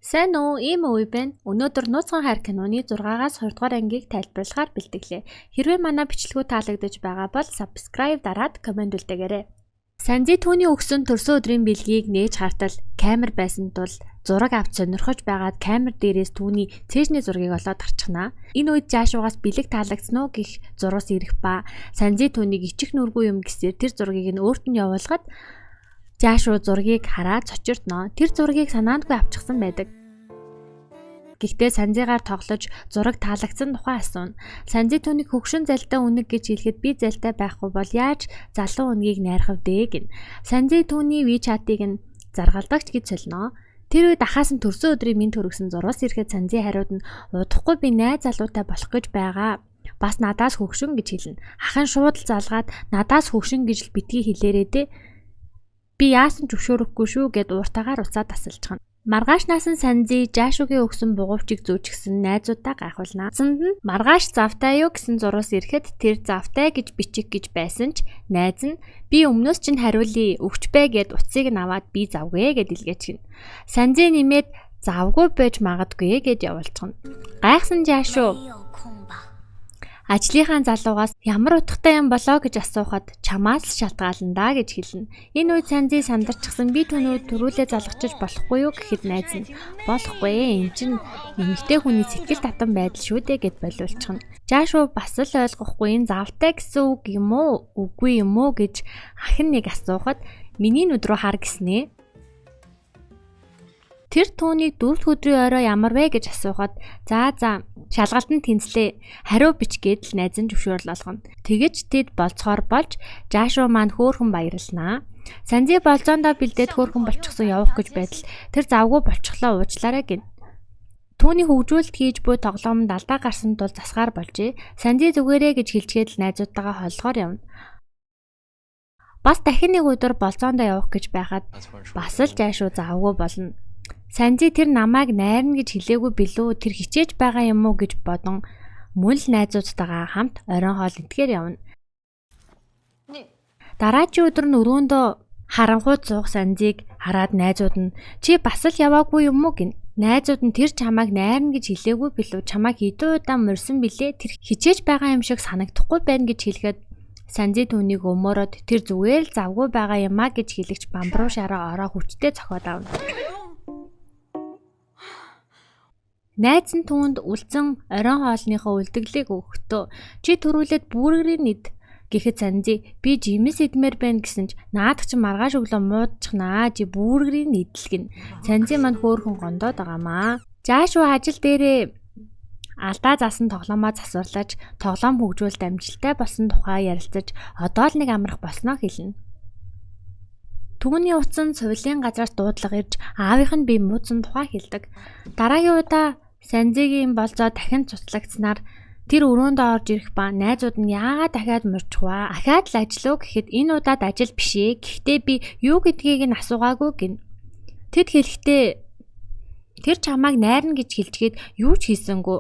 Сайн уу? Ийм үе байна. Өнөөдөр Нууцхан хайр киноны 6-аас 20 дугаар ангийг тайлбарлахаар бэлтгэлээ. Хэрвээ манай бичлэгүүд таалагдж байгаа бол subscribe дараад комент үлдээгээрэй. Санжи түүний өгсөн төрсөн өдрийн бэлгийг нээж хартал камер байсан тул зураг авч сонирхож байгаад камер дээрээс түүний цээжний зургийг олоод харчихна. Энэ үед Жашуугаас бэлэг таалагдсан уу гэх зурус ирэх ба Санжи түүнийг ичих нүргүй юм гэсээр тэр зургийг нь өөрт нь явуулгаад Жашуу зургийг хараад цочирдно. Тэр зургийг санаандгүй авчихсан байдаг. Гэхдээ Санжигаар тоглож зураг таалагдсан тухай асууна. Санжи түүнийг хөгшин залтай үнэг гэж хэлэхэд би залтай байхгүй бол яаж залуу үнгийг найрах вэ гин. Санжи түүний WeChat-ыг нь заргалдагч гэж солино. Тэр үед ахаас нь төрсөн өдрийн минь төрөгсөн зурвас ирэхэд Санжи хариуд нь удахгүй би найз залуутай болох гэж байгаа. Бас надаас хөгшин гэж хэлнэ. Ах нь шууд л залгаад надаас хөгшин гэж л битгий хэлээрээ дээ. Би яасан ч зөвшөөрөхгүй шүү гэд ууртаагаар уцаад тасалчихна. Маргааш наасан Санжи Жашуугийн өгсөн бугуйчиг зүүжгсэн найзуудаа гайхуулна. Цанд нь маргааш завтай юу гэсэн зурвас ирэхэд тэр завтай гэж бичих гэж байсан ч найз нь би өмнөөс чинь хариулъя өгч бэ гэд утсыг нь аваад би завгүй гэд илгээчихнэ. Санжи нэмээд завгүй байж магадгүй гэд явуулчихна. Гайхсан Жашуу ажлынхаа залуугаас ямар утгатай юм болоо гэж асуухад чамаас шалтгаална да гэж хэлнэ. Энэ үед Санжи сандарчихсан би түүнөө төрүүлээ залгачиж болохгүй юу гэхэд найз нь болохгүй энэ чинь эмэгтэй хүний сэтгэл татан байдал шүү дээ гэд болиулчихна. Жашуу бас л ойлгохгүй энэ завтай гэсэн үг юм уу үгүй юм уу гэж ахин нэг асуухад миний нүд рүү хар гэснэ. Тэр түүнийг дөрөвд өдрийн орой ямар вэ гэж асуухад за шалгалтанд тэнцлээ. Хариу бич гээд л найз нь зөвшөөрөл олгоно. Тэгэж тэд болцохоор болж Жашуу маань хөөрхөн баярлнаа. Санжи болзоондоо бэлдээд хөөрхөн болчихсон явах гэж байтал тэр завгүй болчихлоо уучлаарай гин. Түүний хөгжүүлэлт хийж буй тоглоомд алдаа гарсан тул засгаар болжээ. Санжи зүгээрээ гэж хэлчихэд л найзуудтайгаа холлохоор явна. Бас дахин нэг өдөр болзоондоо явах гэж байхад бас л Жашуу завгүй болно. Санжи тэр намайг найрна гэж хэлээгүй билүү тэр хичээж байгаа юм уу гэж бодон мөн л найзуудтайгаа хамт оройн хоол идгээр явна. Дараагийн өдөр нь өрөөндөө харанхуйд суух Санжиг хараад найзууд нь чи бас л яваагүй юм уу гин. Найзууд нь тэр чамайг найрна гэж хэлээгүй билүү чамайг хэдэн удаа морьсон билээ тэр хичээж байгаа юм шиг санагдахгүй байна гэж хэлэхэд Санжи түүнийг өмөрөөд тэр зүгээр л завгүй байгаа юм а гэж хэлэгч бамбруу шараа ороо хүчтэй цохоод авна. Найз нь түүнд үлдсэн оройн хоолныхоо үлдэглийг өгөхдөө чи төрүүлээд бүүргэрийн нийт гэхэд Санжи би жимс идмээр байна гэсэн ч наад чи маргааш өглөө муудчихнаа чи бүүргэрийн нийтлгэн. Санжи маань хөөрхөн гондоод байгаамаа. Жашуу ажил дээрээ алдаа заасан тоглоомоо засварлаж тоглоом хөгжүүлэлт амжилттай болсон тухай ярилцаж одоо л нэг амрах болсноо хэлнэ. Түүний утсан цувилын газраас дуудлага ирж аавынх нь би муудсан тухай хэлдэг. Дараагийн удаа Санжигийн болзоо дахин цуцлагдсанаар тэр өрөөндөө орж ирэх ба найзууд нь яагаад дахиад мурчих вэ? Ахаад л ажиллаа гэхэд энэ удаад ажил биш ээ. Гэхдээ би юу гэдгийг нь асуугаагүй гин. Тэд хэлэхдээ тэр чамайг найрна гэж хэлчихэд юу ч хийсэнгүү.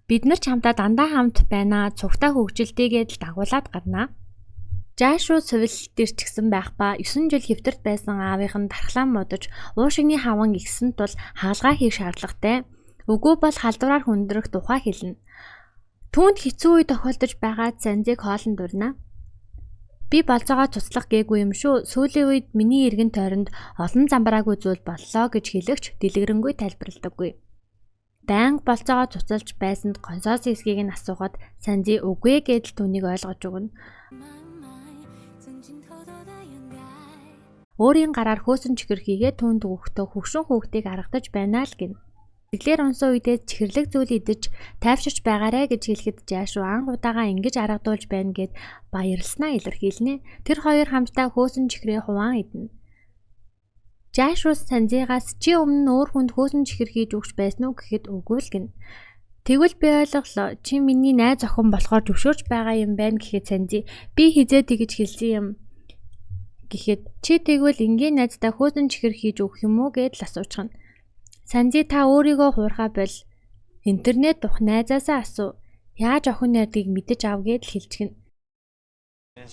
Бид нар чамтай дандаа хамт байна. Цугтаа хөгжилтэйгээд л дагуулад гарнаа. Жашуу цувилт ирчихсэн байх ба 9 жил хэвтэрт байсан аавынх нь дархлаа муудаж уушигны хаван игсэн тул хаалгаа хийх шаардлагатай. Үгүй бол халдвараар хүндрэх тухай хэлнэ. Түүнд хэцүү үе тохиолдож байгаад Санжиг хоолнд урна. Би болцоогоо туслах гээгүй юм шүү. Сүүлийн үед миний эргэн тойронд олон замбраагүй зүйл боллоо гэж хэлэгч дэлгэрэнгүй тайлбарладаггүй. Байнга болцоогоо цуцалж байсанд консоос хэсгийг нь асуухад Санжи үгүй гэдэл түүнийг ойлгож өгнө. Өөрийн гараар хөөсөн чихэр хийгээ түүнд өгөхдөө хөгшин хүүхдийг аргадаж байна л гин. Тэглэр унсан үедээ чихэрлэг зүйл идэж тайвширч байгаарэ гэж хэлэхэд Жашуу анх удаага ингэж аргадуулж байна гэд баярлснаа илэрхийлнэ. Тэр хоёр хамтдаа хөөсөн чихрээ хуваан идэнэ. Жашуу Санжигаас чи өмнө өөр хүнд хөөсөн чихэр хийж өгч байсан уу гэхэд үгүй л гин. Тэгвэл би ойлголоо. Чи миний найз охин болохоор зөвшөөрч байгаа юм байна гэхэд Санжи би хизээ тэгэж хэлсэн юм. Гэхэд чи тэгвэл ингийн найздаа хөөсөн чихэр хийж өгөх юм уу гэд л асуучихна. Санжи та өөрийгөө хуурхаа бол интернет дух найзаасаа асуу. Яаж охин найдгийг мэдэж ав гэд хэлчихнэ.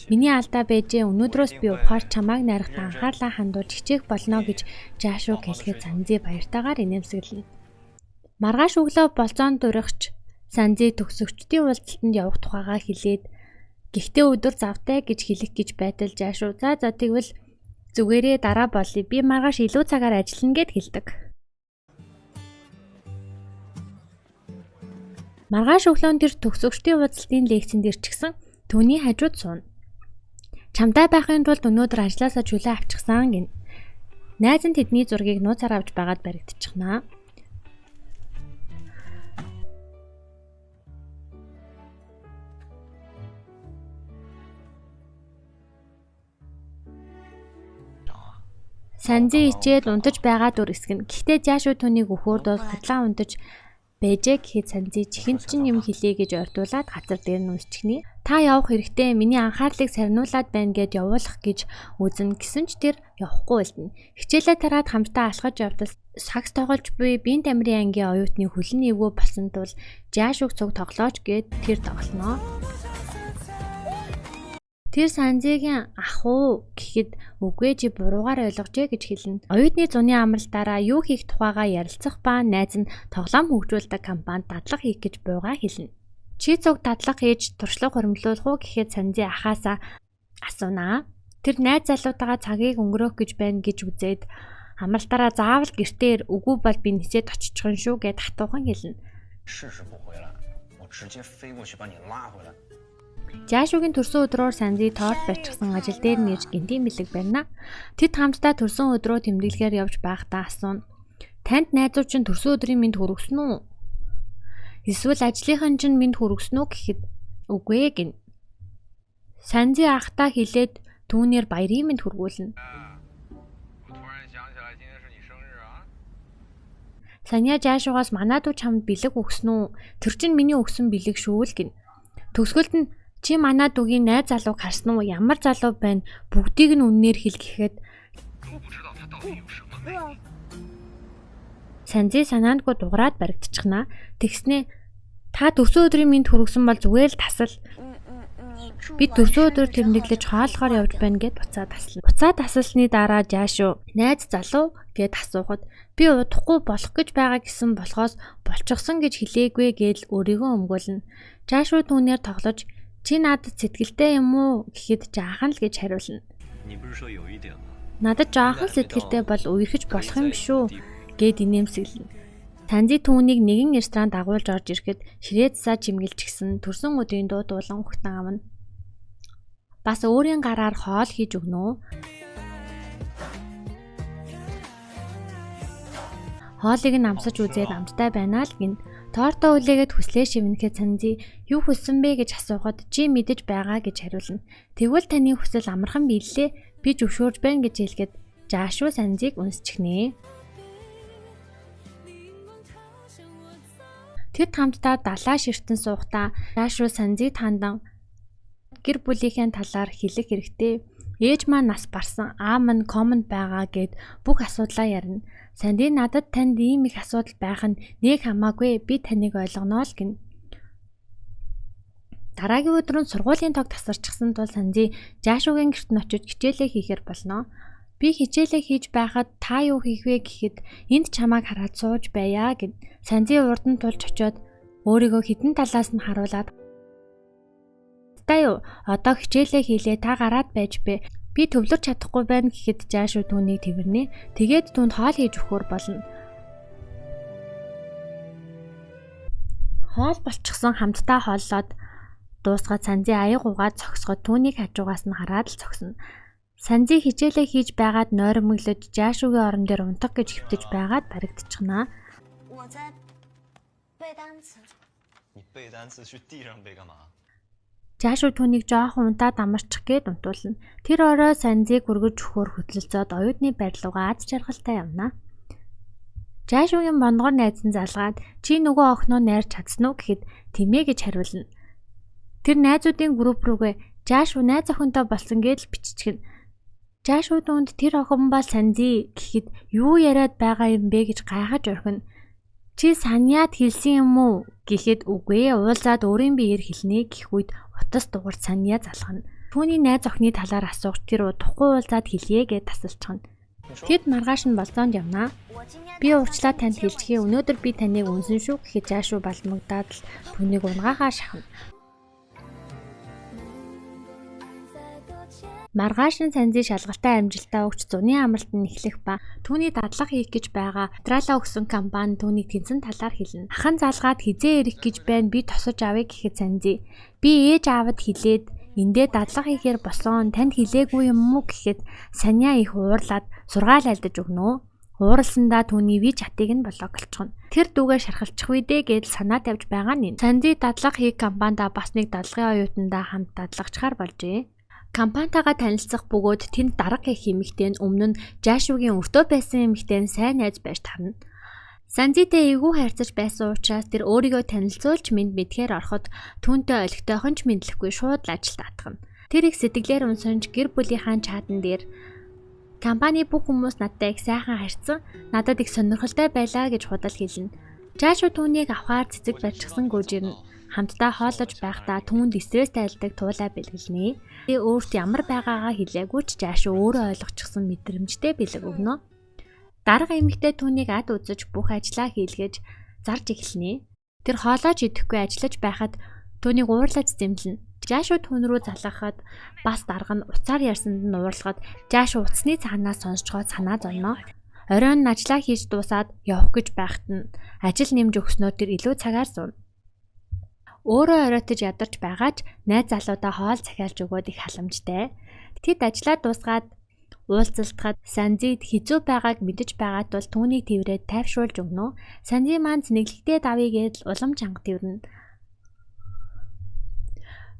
Миний алдаа байжээ. Өнөөдрөөс би ухаар чамайг найрахтаа анхаарлаа хандуулж хичээх болно гэж Жашуу хэлэхэд Санзи баяртайгаар инээмсэглэнэ. Маргааш өглөө болзоон дурагч Санзи төгсөгчдийн уулзалтанд явах тухайгаа хэлээд гэхдээ өдөр завтай гэж хэлэх гэж байтал Жашуу за тэгвэл зүгээрээ дараа болъё. Би маргааш илүү цагаар ажиллана гэд хэлдэг. Маргааш өглөөн тэр төгсөгчдийн уулзалтын лекцэнд ирчихсэн. Түүний хажууд сууна. Чамтай байхын тулд өнөөдөр ажлаасаа чөлөө авчихсан гин. Найз нь тэдний зургийг нууцаар авч байгаад баригдчихнаа. Санзи ичээд унтаж байгаа дүр эсгэн. Гэхдээ Жашуу түүнийг өхөөрд бол худлаа унтаж байжээ гэхэд Санзи чихэнд чинь юм хэлье гэж ойртуулад газар дээр нь унсчихнэ. Та явах хэрэгтэй. Миний анхаарлыг сарниулаад байна гэд явуулах гэж үзэн гэсэн ч тэр явахгүй байлтна. Хичээлээ тараад хамтдаа алхаж явдал сакс тоглож буй биеийн тамирын ангийн оюутны хөлн эвгүй болсон тул Жашууг цуг тоглооч гэд тэр тоглоно. Тэр Санзигийн ах уу гэхэд үгүй чи буруугаар ойлгожээ гэж хэлнэ. Оюутны зуны амралтаараа юу хийх тухайгаа ярилцах ба найз нь тоглоом хөгжүүлдэг компанид дадлага хийх гэж буйгаа хэлнэ. Чи цуг дадлага хийж туршлага хуримлуулах уу гэхэд Санзи ахаасаа асуунаа. Тэр найз залуутайгаа цагийг өнгөрөөх гэж байна гэж үзээд амралтаараа заавал гэртээр үгүй бол би нисээд очихын шүү гэд хатуухан хэлнэ. Жашуугийн төрсөн өдрөөр Санзи торт барьчихсан ажил дээр нь ирж гинтийн бэлэг барина. Тэд хамтдаа төрсөн өдрөө тэмдэглэхээр явж байхдаа асууна. Танд найзууд чинь төрсөн өдрийн мэнд хүргэсэн үү? Эсвэл ажлынхан чинь мэнд хүргэсэн үү гэхэд үгүй гин. Санзи ахтаа хэлээд түүнээр баярын мэнд хүргүүлнэ. Саня Жашуугаас манад уу чамд бэлэг өгсөн үү? Тэр чинь миний өгсөн бэлэг шүү л гин. Төгсгөлд нь чи манад үгийн найз залууг харсан уу? Ямар залуу байна? Бүгдийг нь үннээр хэл гэхэд Санзи санаандгүй дуграад баригдчихнаа. Тэгснээ та төрсөн өдрийн мэнд хүргэсэн бол зүгээр л тасал. Би төрсөн өдөр тэмдэглэж хооллохоор явж байна гэд буцаад таслана. Буцаад таслсны дараа Жашуу найз залуу гэд асуухад би удахгүй болох гэж байгаа гэсэн болохоос болчихсон гэж хэлээгүй гээл өөрийгөө өмгөөлнө. Жашуу түүнээр тоглож чи надад сэтгэлтэй юм уу гэхэд жаахан л гэж хариулна. Надад жаахан сэтгэлтэй бол үерхэж болох юм шүү гэд инээмсэглэнэ. Санзи түүнийг нэгэн ресторанд дагуулж орж ирэхэд ширээдсаа чимгэлчихсэн төрсөн өдрийн дуу дуулан ухтан авна. Бас өөрийн гараар хоол хийж өгнө үү? Хоолыг нь амсаж үзээд амттай байна л гин. Тортоо үлээгээд хүслээ шивнэхэд Санзи юу хүссэн бэ гэж асуухад чи мэдэж байгаа гэж хариулна. Тэгвэл таны хүсэл амархан биеллээ. Би зөвшөөрж байна гэж хэлгээд Жашуу Санзиг үнсчихнэ. Тэд хамтдаа далаа ширтэн суухдаа Жашуу Санзиг хандан гэр бүлийнхээ талаар хэлэх хэрэгтэй. Ээж маань нас барсан, аав маань комонд байгаа гэд бүх асуудлаа ярина. Санди надад танд ийм их асуудал байх нь нэг хамаагүй би таныг ойлгоно л гин. Дараагийн өдөр нь сургуулийн тог тасарчихсан тул Санди Жашуугийн гэрт нь очиж хичээлээ хийхээр болно. Би хичээлээ хийж байхад та юу хийх вэ гэхэд энд чамайг хараад сууж байя гэд Санди урд нь тулж очиод өөрийгөө хідэн талаас нь харуулад та юу одоо хичээлээ хийлээ та гараад байж бэ. Би төвлөрч чадахгүй байна гэхэд Жашуу түүнийг тэрвэрнэ. Тэгээд түүнд хоол хийж өгөхөр болно. Хоол болчихсон хамтдаа хооллоод дуусгаад Санзи аяг угаад цогсгоод түүнийг хажуугаас нь хараад л цогсно. Санзи хичээлээ хийж байгаад нойрмоглож Жашуугийн орон дээр унтах гэж хөвтөж байгаад баригдчихнаа. Жашуу түүнийг жоохон унтаад амарчих гээд унтуулна. Тэр орой Санзиг хүргэж өгөхөөр хөтлөлцөөд оюутны байрлуугаа аз жаргалтай явна. Жашуугийн бонгор найз нь залгаад чи нөгөө охиноо найрч чадсан уу гэхэд тэмээ гэж хариулна. Тэр найзуудын групп руугээ Жашуу найз охинтой болсон гэж биччихнэ. Жашуу түүнд тэр охин бол Санзи гэхэд юу яриад байгаа юм бэ гэж гайхаж орхино. Чи саньяад хэлсэн юм уу гэхэд үгүй уулзаад өөрийн биеэр хэлнэ гэх үед утас дуурч саньяа залхана. Түүний найз охины талаар асууж тэр удахгүй уулзаад хэлье гэж тасалчихна. Тэд маргааш нь болцоонд явнаа. Би уучлаа танд хэлчихье. Өнөөдөр би таныг үнсэн шүү гэхэд жаашуу балмагдаад л түүнийг унгахаа шахна. Маргааш нь Санзи шалгалтай амжилтаа өгч зуны амралт нь эхлэх ба түүний дадлага хийх гэж байгаа материалаа өгсөн компани түүнийг тэнцэн талаар хэлнэ. Ахан залгаад хизээ ирэх гэж байна би тосож авъя гэхэд Санзи би ээж аавд хэлээд эндээ дадлага хийхээр босон танд хэлээгүй юм уу гэхэд Саня их уурлаад сургаал альдаж өгнө. Ууралсандаа түүний вич хатыг нь блок олчихно. Тэр дүүгээ шархалчих үедээ гэдэл санаа тавьж байгаа нь. Санзи дадлага хийх компанида бас нэг дадлагын оюутандаа хамт дадлагчаар болжээ. Компанитайгаа танилцах бөгөөд тэнд дарга хийх эмэгтэй нь өмнө нь Жашуугийн өвтөө байсан эмэгтэй нь сайн найз байж тарна. Санзитэй эвгүй харьцаж байсан учраас тэр өөрийгөө танилцуулж мэдхээр ороход түүнтэй олигтойхон ч мэдлэхгүй шууд л ажилд атгана. Тэр их сэтгэлээр унсанж гэр бүлийнхаа чатан дээр компани бүх хүмүүс надтай их сайхан харьцсан, надад их сонирхолтой байлаа гэж худал хэлнэ. Жашуу түүнийг авахаар цэцэг барьчихсан гүжирнэ. Хамтдаа хооллож байхдаа түүнд стресс тайлдаг туулаа бэлгэлнэ. Би өөрт ямар байгаагаа хэлээгүй ч Жашуу өөрөө ойлгочихсон мэдрэмжтэй бэлэг өгнө. Дарга эмэгтэй түүнийг ад үзэж бүх ажлаа хийлгэж зарж эхэлнэ. Тэр хоолойж идэхгүй ажиллаж байхад түүнийг уурлаж зэмлэнэ. Жашуу түүн рүү залгахад бас дарга нь уцаар ярьсанд нь уурлахад Жашуу уцсны цаанаас сонсчгоо санаа зовно. Оройн нь ажлаа хийж дуусаад явах гэж байхад нь ажил нэмж өгснөөр тэр илүү цагаар сууна. Өөрөө оройтож ядарч байгаач найз залуудаа хоол захиалж өгөөд их халамжтай. Тэд ажлаа дуусгаад уулзалтахад Санзид хэцүү байгааг мэдэж байгаад бол түүнийг тэрврээд тайвшруулж өгнө. Санзи маань зэнэглэгдээ давъя гэдэл улам чанга тэрвэрнэ.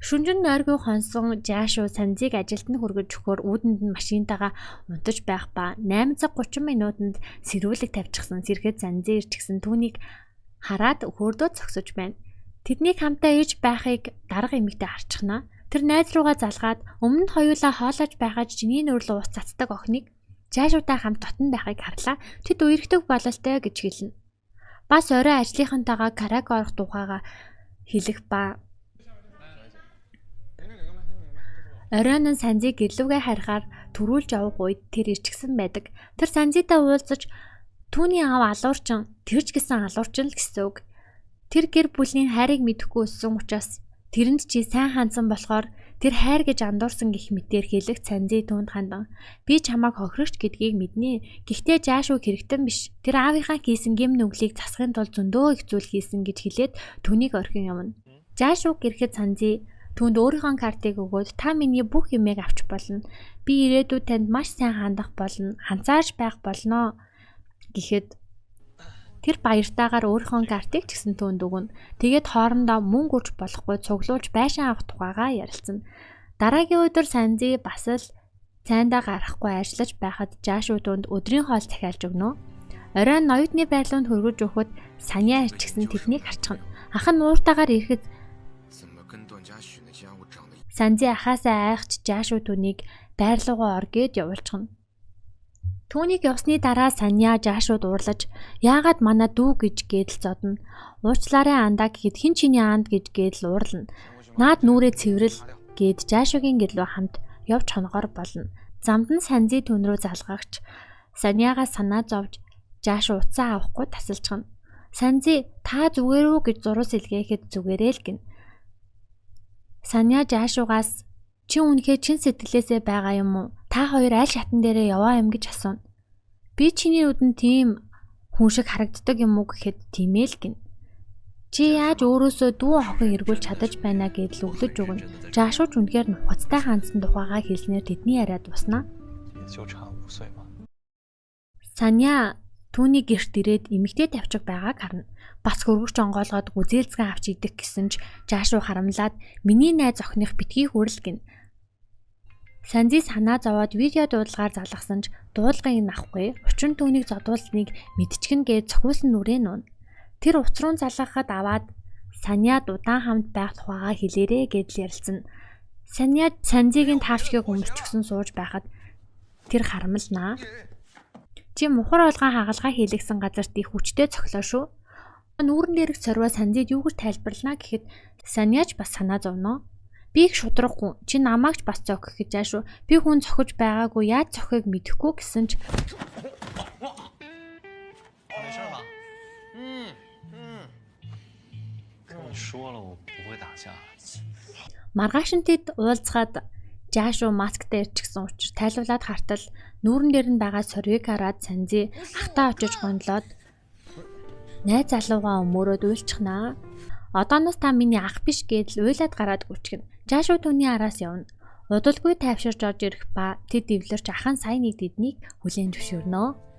Шүнжин нойргүй хонсон Жашуу Санзиг ажилд нь хүргэж өгөхөөр үүдэнд нь машинтайгаа унтаж байх ба 8:30 минутанд сэрүүлэг тавьчихсан сэрхэд Санзи ирчихсэн түүнийг хараад хөөрдөө зогсож байна. Тэднийг хамтаа ирж байхыг дарга эмэгтэй харчихна. Тэр найз руугаа залгаад өмнө нь хоёулаа хоолойж байгаад жиний нүрэл ууц цацдаг охиныг Жашуутай хамт дотн байхыг харлаа. Тэд үерхдэг бололтой гэж хэлнэ. Бас орой ажлынхантайгаа караоке орох тухайга хэлэх ба оройн нь Санзиг гэрлүүгээ харихаар төрүүлж явах үед тэр ирчихсэн байдаг. Тэр Санзитай уулзаж түүний аав алуурчин тэрч гэсэн алуурчин л гэсэн үг. Тэр гэр бүлийн хайрыг мэдэхгүй өссөн учраас тэрэнд чи сайн хандсан болохоор тэр хайр гэж андуурсан гэх мэтээр хэлэх Санзи түүнд хандан би чамайг хохирогч гэдгийг мэднэ. Гэхдээ Жашуу хэрэгтэн биш. Тэр аавынхаа хийсэн гэм нүглийг засахын тулд зөндөө их зүйл хийсэн гэж хэлээд түүнийг орхин явна. Жашуу гэрэхэд Санзи түүнд өөрийнхөө картыг өгөөд та миний бүх юмыг авч болно. Би ирээдүйд танд маш сайн хандах болно. Ханцааж байх болно гэхэд тэр баяртайгаар өөрийнхөө картыг ч гэсэн түүнд өгнө. Тэгээд хоорондоо мөнгө үрж болохгүй цуглуулж байшин авах тухайгаа ярилцсан. Дараагийн өдөр Санзи бас л цайндаа гарахгүй ажиллаж байхад Жашуу түүнд өдрийн хоол захиалж өгнө. Оройн оюутны байрлалд хөргөж өгөхөд Саня ирчихсэн тэднийг харчихна. Ах нь ууртаагаар ирэхэд Санзи ахаасаа айхч Жашуу түүнийг байрлуугаа ор гээд явуулчихна. Түүнийг явсны дараа Саня Жашууд уурлаж яагаад манай дүү гэж гэдэл зодно. Уучлаарай андаа гэхэд хэн чиний анд гэж гэдэл уурлана. Наад нүрээ цэврэл гэд Жашуугийн гэрлөө хамт явж хоногоор болно. Замд нь Санзи түн рүү залгагч Санягаа санаа зовж Жашуу уцаа авахгүй тасалчихна. Санзи та зүгээр үү гэж зурус илгээхэд зүгээрээ л гин. Саня Жашуугаас чи үнэхээр чин сэтгэлээсээ байгаа юм уу? Та хоёр аль шатан дээрээ яваа юм гэж асууна. Би чиний нүдэнд тийм хүн шиг харагддаг юм уу гэхэд тийм ээ л гин. Чи яаж өөрөөсөө дүү охин эргүүлж чадаж байна гэдэл өглөж өгнө. Жашууч үнэхээр нухацтай хандсан тухайгаа хэлснээр тэдний яриа дуусна. Саня түүний гэрт ирээд эмэгтэй тавьчих байгааг харна. Бас хөргөж онгоолгоод гүзээлцгэн авч идэх гэсэн ч Жашуу харамлаад миний найз охиных битгий хүрэл гин. Санзи санаа зовоод видео дуудлагаар залгасан ч дуулгыг нь авахгүй. Учир нь түүнийг зодуулсныг мэдчихнэ гэж цохиусан нүрээ нуун. Тэр уцруу залгахад аваад Саня удаан хамт байх тухайгаа хэлээрээ гэдэл ярилцсан. Саня Санзигийн таавчгийг өмөрчгсөн сууж байхад тэр харамлнаа. Чи мухар олгон хагалгаа хийлгсэн газарт их хүчтэй цохлоо шүү. Нүүрэн дээрх цорвоо Санзид юу гэж тайлбарлана гэхэд Саняч бас санаа зовно. Би их шудраггүй. Чи намайг ч бас зохих гэж аашгүй. Би хүн зохиж байгаагүй. Яаж зохихыг мэдэхгүй гэсэн ч 没事吧？跟我说了，我不会打架。 маргаашинтид уулзгаад Жаашуу масктай ирчихсэн учраас тайлбарлаад хартал нүүрэн дээр нь байгаа соргийг хараад Санзи ахтаа очиж гонлоод найз залуугаа өмөрөөд уйлчихнаа. Одооноос та миний ах биш гэдэл уйлаад гараад гүчгэн. Жаашуу түүний араас явна. Удалгүй тайвширч орж ирэх ба тэд дэвлэрч ахын сайн нэг тэднийг хүлээн зөвшөөрнө.